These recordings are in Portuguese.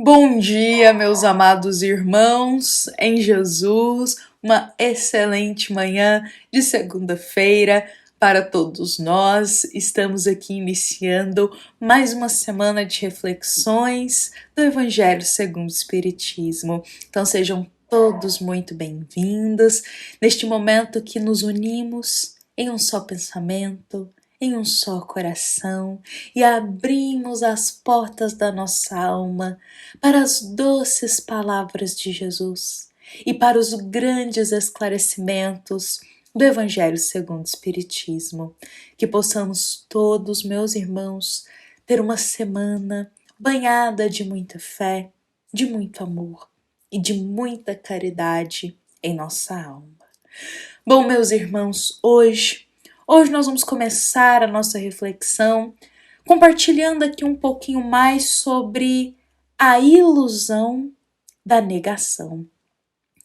Bom dia, meus amados irmãos em Jesus, uma excelente manhã de segunda-feira para todos nós. Estamos aqui iniciando mais uma semana de reflexões do Evangelho segundo o Espiritismo. Então sejam todos muito bem-vindos neste momento que nos unimos em um só pensamento, em um só coração e abrimos as portas da nossa alma para as doces palavras de Jesus e para os grandes esclarecimentos do Evangelho segundo o Espiritismo. Que possamos todos, meus irmãos, ter uma semana banhada de muita fé, de muito amor e de muita caridade em nossa alma. Bom, meus irmãos, hoje nós vamos começar a nossa reflexão compartilhando aqui um pouquinho mais sobre a ilusão da negação.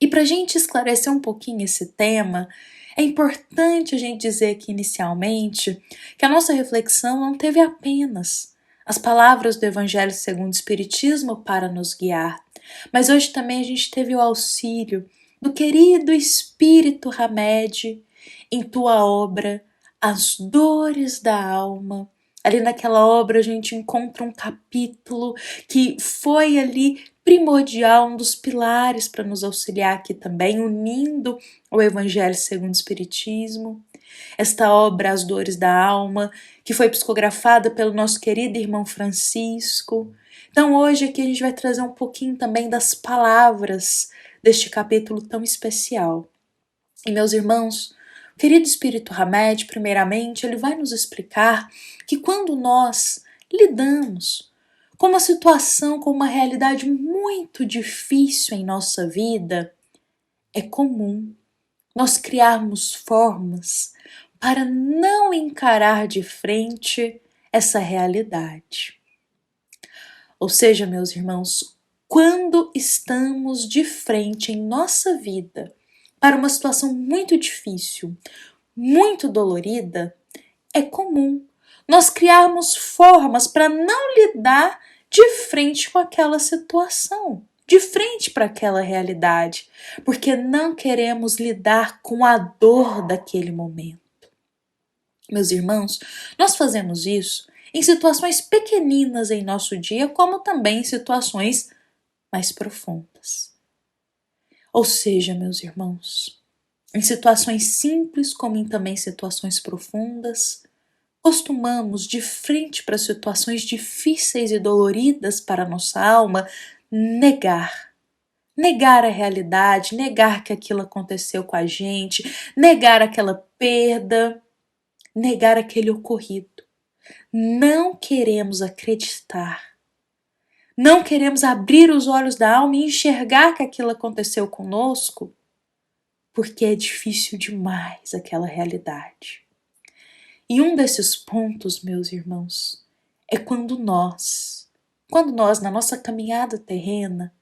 E para a gente esclarecer um pouquinho esse tema, é importante a gente dizer aqui inicialmente que a nossa reflexão não teve apenas as palavras do Evangelho segundo o Espiritismo para nos guiar, mas hoje também a gente teve o auxílio do querido Espírito Hamed em tua obra As Dores da Alma. Ali naquela obra a gente encontra um capítulo que foi ali primordial, um dos pilares para nos auxiliar aqui também, unindo o Evangelho segundo o Espiritismo. Esta obra, As Dores da Alma, que foi psicografada pelo nosso querido irmão Francisco. Então hoje aqui a gente vai trazer um pouquinho também das palavras deste capítulo tão especial. E meus irmãos, o querido Espírito Hamed, primeiramente, ele vai nos explicar que quando nós lidamos com uma situação, com uma realidade muito difícil em nossa vida, é comum nós criarmos formas para não encarar de frente essa realidade. Ou seja, meus irmãos, quando estamos de frente em nossa vida para uma situação muito difícil, muito dolorida, é comum nós criarmos formas para não lidar de frente com aquela situação, de frente para aquela realidade, porque não queremos lidar com a dor daquele momento. Meus irmãos, nós fazemos isso em situações pequeninas em nosso dia, como também em situações mais profundas. Ou seja, meus irmãos, em situações simples como em também situações profundas, costumamos, de frente para situações difíceis e doloridas para a nossa alma, negar a realidade, negar que aquilo aconteceu com a gente, negar aquela perda, negar aquele ocorrido. Não queremos acreditar, não queremos abrir os olhos da alma e enxergar que aquilo aconteceu conosco, porque é difícil demais aquela realidade. E um desses pontos, meus irmãos, é quando nós, na nossa caminhada terrena,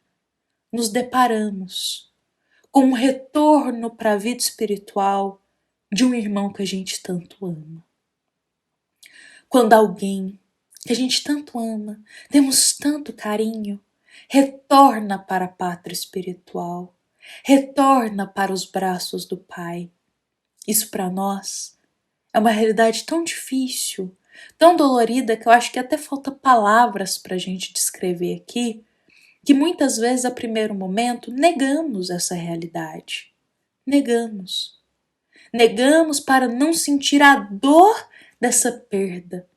nos deparamos com um retorno para a vida espiritual de um irmão que a gente tanto ama. Quando alguém que a gente tanto ama, temos tanto carinho, retorna para a pátria espiritual, retorna para os braços do Pai. Isso para nós é uma realidade tão difícil, tão dolorida, que eu acho que até falta palavras para a gente descrever aqui, que muitas vezes, a primeiro momento, negamos essa realidade. Negamos para não sentir a dor dessa perda,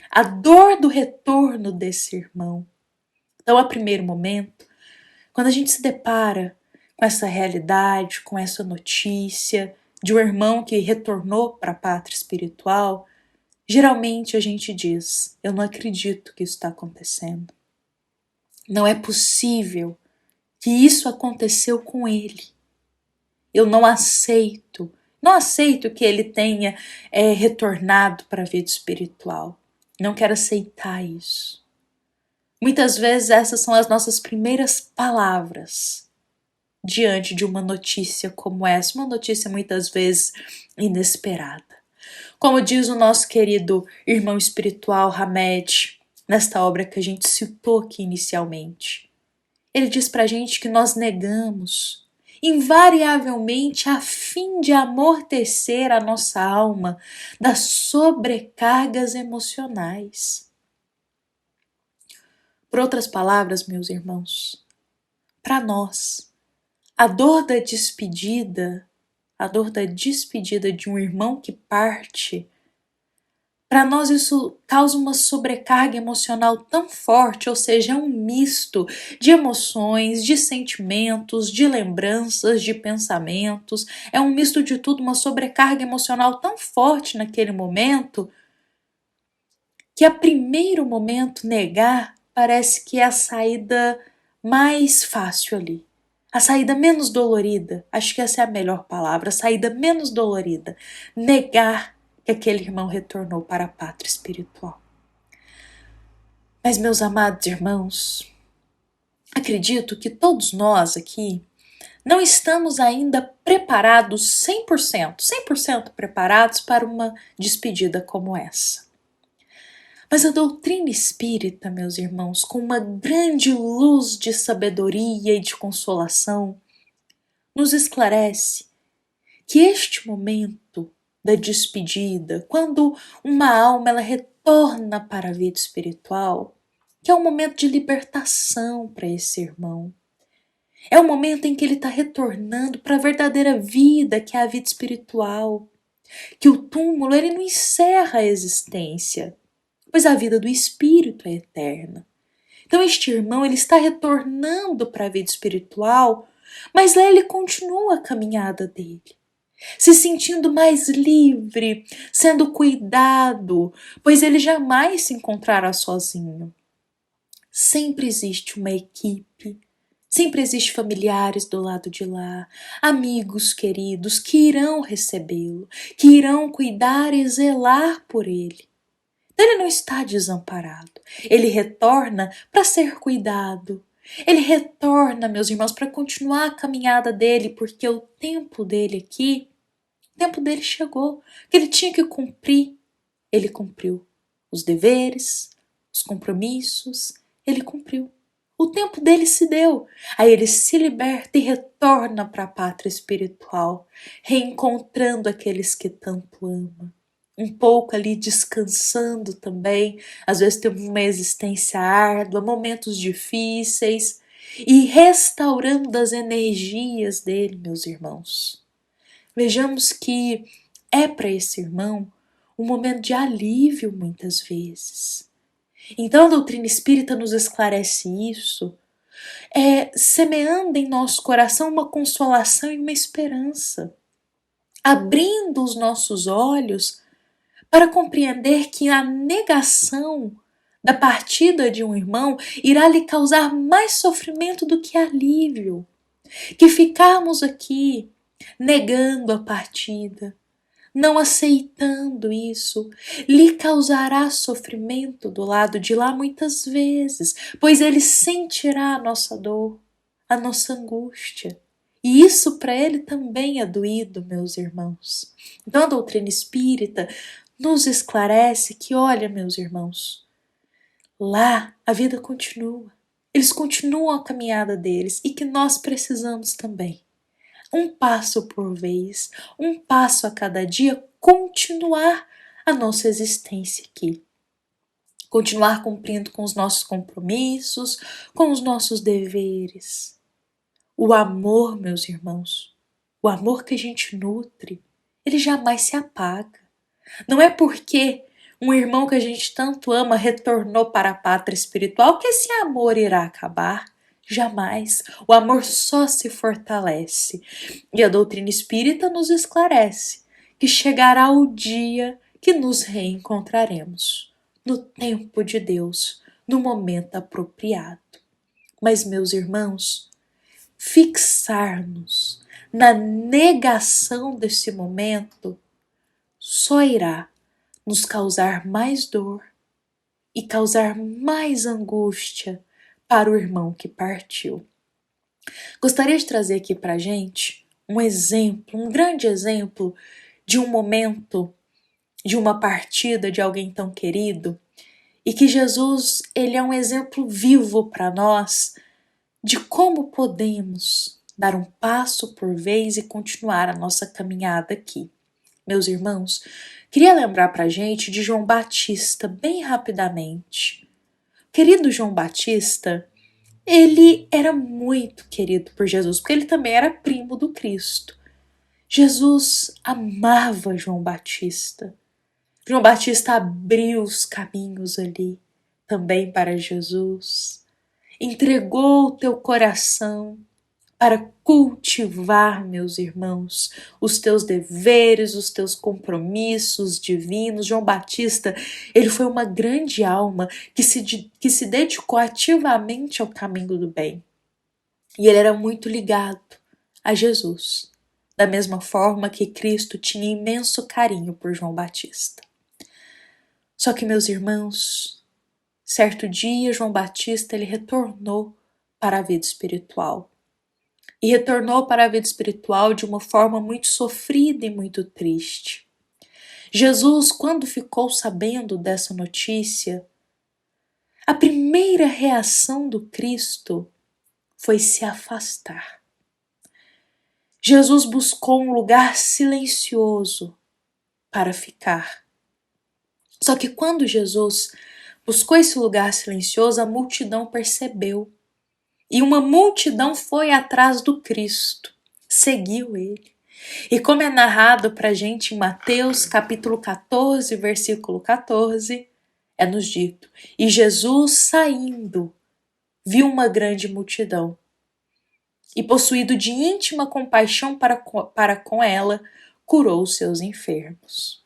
a dor do retorno desse irmão. Então, a primeiro momento, quando a gente se depara com essa realidade, com essa notícia de um irmão que retornou para a pátria espiritual, geralmente a gente diz: eu não acredito que isso está acontecendo. Não é possível que isso aconteceu com ele. Eu não aceito que ele tenha retornado para a vida espiritual. Não quero aceitar isso. Muitas vezes essas são as nossas primeiras palavras diante de uma notícia como essa, uma notícia muitas vezes inesperada. Como diz o nosso querido irmão espiritual Hamed, nesta obra que a gente citou aqui inicialmente, ele diz pra gente que nós negamos, invariavelmente a fim de amortecer a nossa alma das sobrecargas emocionais. Por outras palavras, meus irmãos, para nós, a dor da despedida de um irmão que parte, para nós isso causa uma sobrecarga emocional tão forte, ou seja, é um misto de emoções, de sentimentos, de lembranças, de pensamentos, é um misto de tudo, uma sobrecarga emocional tão forte naquele momento, que a primeiro momento negar parece que é a saída mais fácil ali. A saída menos dolorida, acho que essa é a melhor palavra, a saída menos dolorida. Negar que aquele irmão retornou para a pátria espiritual. Mas, meus amados irmãos, acredito que todos nós aqui não estamos ainda preparados 100% preparados para uma despedida como essa. Mas a doutrina espírita, meus irmãos, com uma grande luz de sabedoria e de consolação, nos esclarece que este momento da despedida, quando uma alma ela retorna para a vida espiritual, que é um momento de libertação para esse irmão. É o momento em que ele está retornando para a verdadeira vida, que é a vida espiritual. Que o túmulo ele não encerra a existência, pois a vida do espírito é eterna. Então este irmão ele está retornando para a vida espiritual, mas lá ele continua a caminhada dele, se sentindo mais livre, sendo cuidado, pois ele jamais se encontrará sozinho. Sempre existe uma equipe, sempre existe familiares do lado de lá, amigos queridos que irão recebê-lo, que irão cuidar e zelar por ele. Ele não está desamparado. Ele retorna para ser cuidado. Ele retorna, meus irmãos, para continuar a caminhada dele, porque o tempo dele aqui, o tempo dele chegou, que ele tinha que cumprir. Ele cumpriu os deveres, os compromissos, ele cumpriu. O tempo dele se deu. Aí ele se liberta e retorna para a pátria espiritual, reencontrando aqueles que tanto ama. Um pouco ali descansando também, às vezes temos uma existência árdua, momentos difíceis, e restaurando as energias dele, meus irmãos. Vejamos que é para esse irmão um momento de alívio muitas vezes. Então a doutrina espírita nos esclarece isso, semeando em nosso coração uma consolação e uma esperança, abrindo os nossos olhos para compreender que a negação da partida de um irmão irá lhe causar mais sofrimento do que alívio, que ficarmos aqui negando a partida, não aceitando isso, lhe causará sofrimento do lado de lá muitas vezes, pois ele sentirá a nossa dor, a nossa angústia. E isso para ele também é doído, meus irmãos. Então a doutrina espírita nos esclarece que, olha, meus irmãos, lá a vida continua. Eles continuam a caminhada deles e que nós precisamos também. Um passo por vez, um passo a cada dia, continuar a nossa existência aqui. Continuar cumprindo com os nossos compromissos, com os nossos deveres. O amor, meus irmãos, o amor que a gente nutre, ele jamais se apaga. Não é porque um irmão que a gente tanto ama retornou para a pátria espiritual que esse amor irá acabar. Jamais. O amor só se fortalece. E a doutrina espírita nos esclarece que chegará o dia que nos reencontraremos, no tempo de Deus, no momento apropriado. Mas, meus irmãos, fixar-nos na negação desse momento só irá nos causar mais dor e causar mais angústia para o irmão que partiu. Gostaria de trazer aqui para a gente um exemplo, um grande exemplo de um momento, de uma partida de alguém tão querido, e que Jesus ele é um exemplo vivo para nós de como podemos dar um passo por vez e continuar a nossa caminhada aqui. Meus irmãos, queria lembrar para a gente de João Batista bem rapidamente. Querido João Batista, ele era muito querido por Jesus, porque ele também era primo do Cristo. Jesus amava João Batista. João Batista abriu os caminhos ali também para Jesus. Entregou o teu coração para cultivar, meus irmãos, os teus deveres, os teus compromissos divinos. João Batista, ele foi uma grande alma que se dedicou ativamente ao caminho do bem. E ele era muito ligado a Jesus, da mesma forma que Cristo tinha imenso carinho por João Batista. Só que, meus irmãos, certo dia João Batista ele retornou para a vida espiritual. E retornou para a vida espiritual de uma forma muito sofrida e muito triste. Jesus, quando ficou sabendo dessa notícia, a primeira reação do Cristo foi se afastar. Jesus buscou um lugar silencioso para ficar. Só que quando Jesus buscou esse lugar silencioso, a multidão percebeu. E uma multidão foi atrás do Cristo, seguiu ele. E como é narrado para a gente em Mateus capítulo 14, versículo 14, é nos dito: e Jesus saindo, viu uma grande multidão, e possuído de íntima compaixão para com ela, curou os seus enfermos.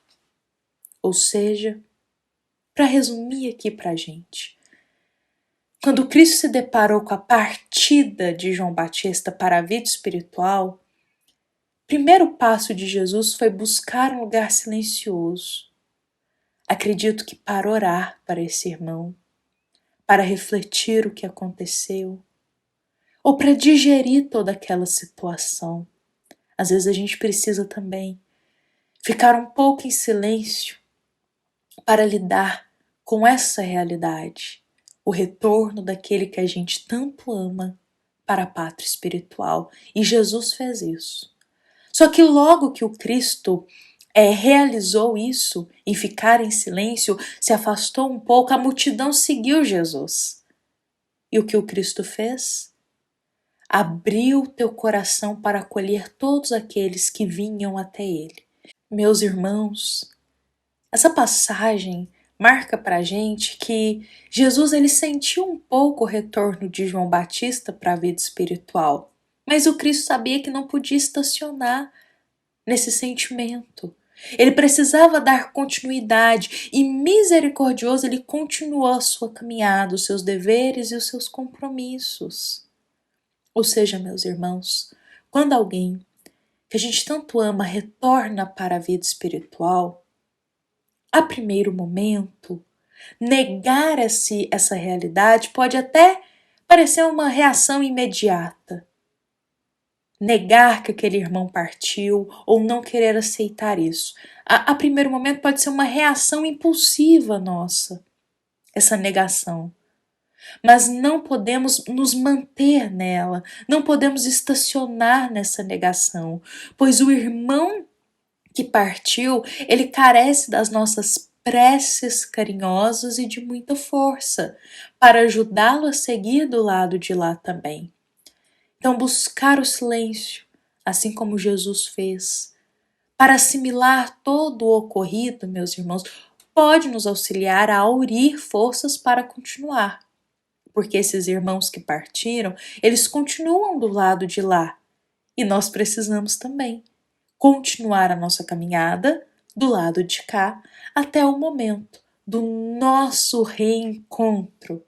Ou seja, para resumir aqui para a gente, quando Cristo se deparou com a partida de João Batista para a vida espiritual, o primeiro passo de Jesus foi buscar um lugar silencioso. Acredito que para orar para esse irmão, para refletir o que aconteceu, ou para digerir toda aquela situação. Às vezes a gente precisa também ficar um pouco em silêncio para lidar com essa realidade. O retorno daquele que a gente tanto ama para a pátria espiritual. E Jesus fez isso. Só que logo que o Cristo realizou isso, em ficar em silêncio, se afastou um pouco, a multidão seguiu Jesus. E o que o Cristo fez? Abriu teu coração para acolher todos aqueles que vinham até ele. Meus irmãos, essa passagem marca para a gente que Jesus ele sentiu um pouco o retorno de João Batista para a vida espiritual, mas o Cristo sabia que não podia estacionar nesse sentimento. Ele precisava dar continuidade e misericordioso ele continuou a sua caminhada, os seus deveres e os seus compromissos. Ou seja, meus irmãos, quando alguém que a gente tanto ama retorna para a vida espiritual, a primeiro momento, negar essa realidade pode até parecer uma reação imediata. Negar que aquele irmão partiu ou não querer aceitar isso. A primeiro momento pode ser uma reação impulsiva nossa, essa negação. Mas não podemos nos manter nela, não podemos estacionar nessa negação, pois o irmão que partiu, ele carece das nossas preces carinhosas e de muita força para ajudá-lo a seguir do lado de lá também. Então, buscar o silêncio, assim como Jesus fez, para assimilar todo o ocorrido, meus irmãos, pode nos auxiliar a aurir forças para continuar. Porque esses irmãos que partiram, eles continuam do lado de lá. E nós precisamos também continuar a nossa caminhada do lado de cá até o momento do nosso reencontro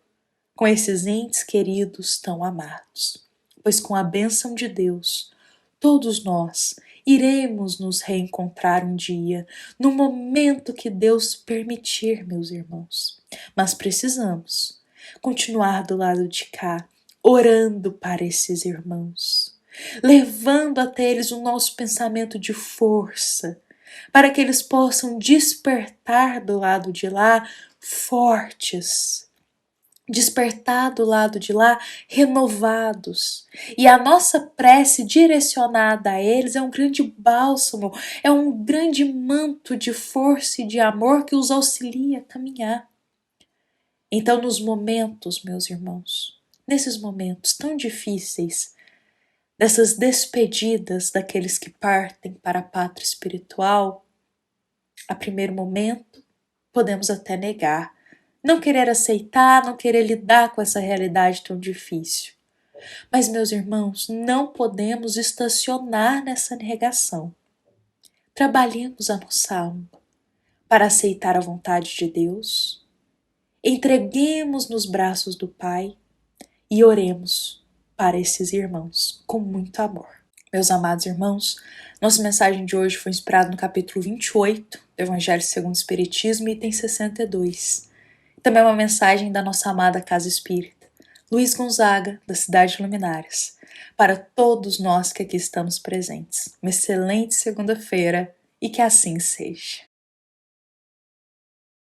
com esses entes queridos tão amados. Pois com a bênção de Deus, todos nós iremos nos reencontrar um dia, no momento que Deus permitir, meus irmãos. Mas precisamos continuar do lado de cá, orando para esses irmãos, levando até eles o nosso pensamento de força, para que eles possam despertar do lado de lá fortes, despertar do lado de lá renovados. E a nossa prece direcionada a eles é um grande bálsamo, é um grande manto de força e de amor que os auxilia a caminhar. Então, nos momentos, meus irmãos, nesses momentos tão difíceis, dessas despedidas daqueles que partem para a pátria espiritual, a primeiro momento podemos até negar, não querer aceitar, não querer lidar com essa realidade tão difícil. Mas, meus irmãos, não podemos estacionar nessa negação. Trabalhemos a nossa alma para aceitar a vontade de Deus, entreguemos nos braços do Pai e oremos para esses irmãos com muito amor. Meus amados irmãos, nossa mensagem de hoje foi inspirada no capítulo 28 do Evangelho segundo o Espiritismo, item 62. Também é uma mensagem da nossa amada Casa Espírita, Luiz Gonzaga, da cidade de Luminárias, para todos nós que aqui estamos presentes. Uma excelente segunda-feira e que assim seja.